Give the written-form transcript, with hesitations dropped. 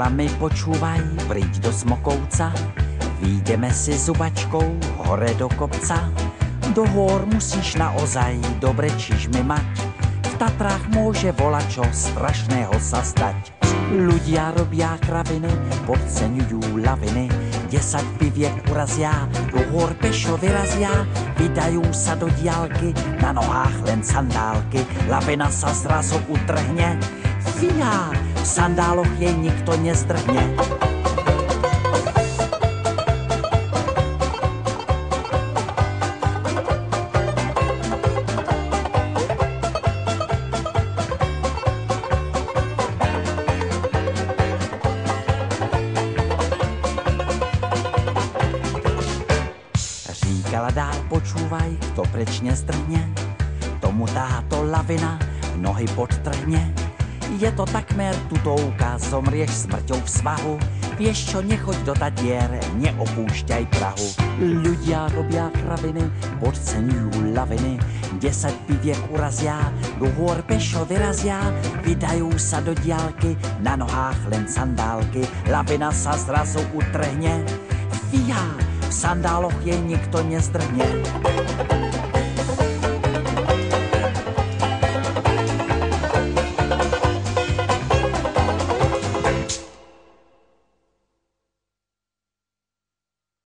Sestra mi počúvaj, príď do Smokovca, výjdeme si zubačkou hore do kopca. Do hôr musíš naozaj dobre čižmy mať, v Tatrách môže volačo strašného sa stať. Ľudia robia kraviny, podceňujú laviny, 10 piviek urazia, do hôr pešo vyrazia, vydajú sa do diálky, na nohách len sandálky, lavina sa zrazu utrhne, fíha, v sandáloch jej nikto nezdrhne. Říkala dál, počúvaj, kto preč nestrhne, tomu táto lavina nohy podtrhne. Je to takmer tutovka, zomrieš smrťou v svahu, vieš čo, nechoď do Tatier, neopúšťaj Prahu. Ľudia robia kraviny, podceňujú laviny, 10 piviek urazia, do hôr pešo vyrazia, vydajú sa do diálky, na nohách len sandálky, lavina sa zrazu utrhne, fíha, v sandáloch jej nikto nezdrhne.